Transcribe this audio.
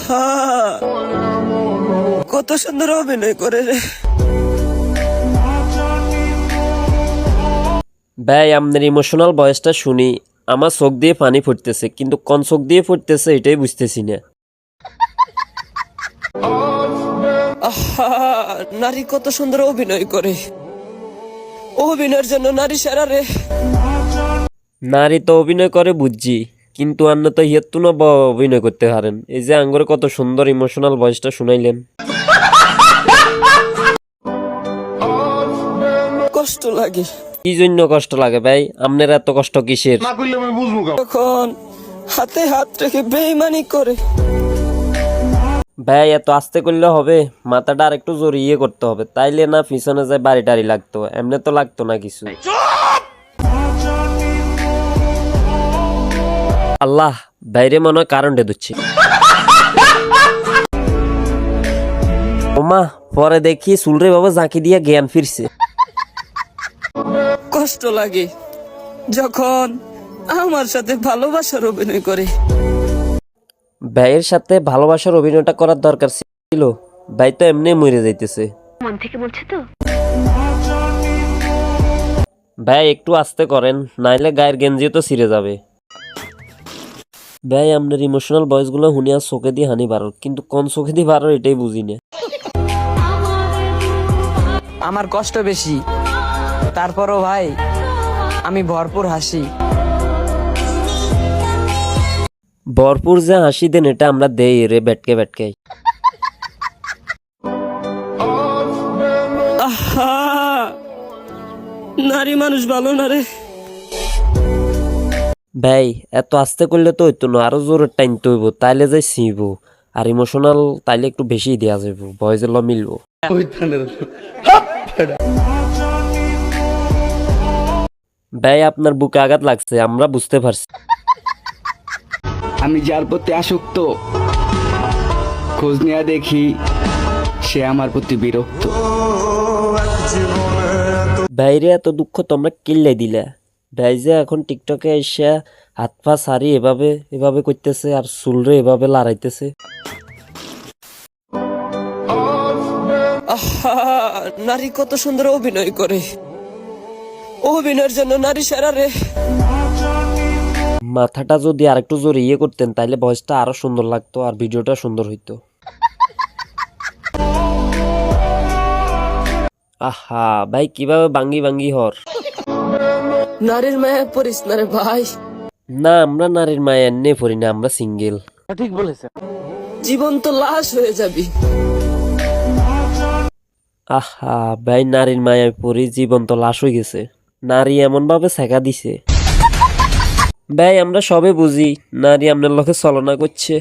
আহা কত সুন্দর অভিনয় করে রে। ভাই আপনার ইমোশনাল ভয়েসটা শুনি আমার চোখ দিয়ে পানি ফুটতেছে, কিন্তু কোন চোখ দিয়ে ফুটতেছে এটাই বুঝতেছি না। আহা নারী কত সুন্দর অভিনয় করে, অভিনয়ের জন্য নারী সেরা রে। নারী তো অভিনয় করে বুঝছি, কিন্তু আপনি তো হিয়াত্তু না অভিনয় করতে পারেন। এই যে আঙ্গরে কত সুন্দর ইমোশনাল ভয়েসটা শুনাইলেন। কষ্ট লাগে। কি জন্য কষ্ট লাগে ভাই? আপনার এত কষ্ট কিসের? তখন হাতে হাত রেখে বেইমানি করে। ভাই এত আস্তে করলে হবে? মাথাটা আর একটু জোরে করতে হবে, তাইলে না পিছনে যায় বাড়ি টাড়ি লাগতো, এমনি তো লাগতো না কিছু। আল্লাহ, বাইরে মনে হয় কারেন্টে দিচ্ছে। ওমা, পরে দেখি চুলরে বাবা জাঁকি দিয়া জ্ঞান ফিরছে। কষ্ট লাগে যখন আমার সাথে ভালোবাসার অভিনয় করে। ভাইয়ের সাথে ভালোবাসার অভিনয়টা করার দরকার ছিল, ভাই তো এমনি মরে যাইতেছে। মন থেকে বলছে তো? ভাই একটু আস্তে করেন, নাইলে গায়ের গেঞ্জিও তো ছিঁড়ে যাবে। ভাই আপনার ইমোশনাল ভয়েস গুলো শুনিয়া চোখে দিয়ে হানি বারো, কিন্তু কোন চোখে দিয়ে বারো এটাই বুঝি না। আমার কষ্ট বেশি, তারপরও ভাই আমি ভরপুর হাসি। ভরপুর যে হাসি দেন এটা আমরা দেই রে বেটকে বেটকে। আহা নারী মানুষ ভালো না রে। ভাই এত আস্তে করলে তো হইতো না, আরো জোরে টাইনতে হইব, তাইলে যাই ছিঁব। আর ইমোশনাল তাইলে একটু বেশি দেওয়া যাইব, ভয়েসের ল মিলবো। ভাই আপনার বুকে আঘাত লাগছে, আমরা বুঝতে পারছি। আমি যার প্রতি আসক্ত, খোঁজ নেওয়া দেখি সে আমার প্রতি বিরক্ত। বাইরে এত দুঃখ তোমরা কিল্লাই দিলা। ভাই যে এখন টিকটকে এসে হাত পা সারি এভাবে এভাবে করতেছে আর চুলরে এভাবে লড়াইতেছে। আহা নারী কত সুন্দর অভিনয় করে, অভিনয়ের জন্য নারী সেরা রে। মাথাটা যদি আরেকটু জোরে করতেন তাইলে ভয়েসটা আরো সুন্দর লাগতো আর ভিডিওটা সুন্দর হইতো। আহা ভাই কিভাবে বাঙ্গি বাঙ্গি হর। নারীর মায়া পড়িস না রে ভাই। না আমরা নারীর মায়া এনে পড়ি না, আমরা সিঙ্গেল। জীবন তো লাশ হয়ে যাবি। আহা ভাই নারীর মায়ায় পড়ি, জীবন তো লাশ হয়ে গেছে। নারী এমন ভাবে ছেঁকা দিছে। ভাই আমরা সবে বুঝি নারী আপনার লোকে ছলনা করছে।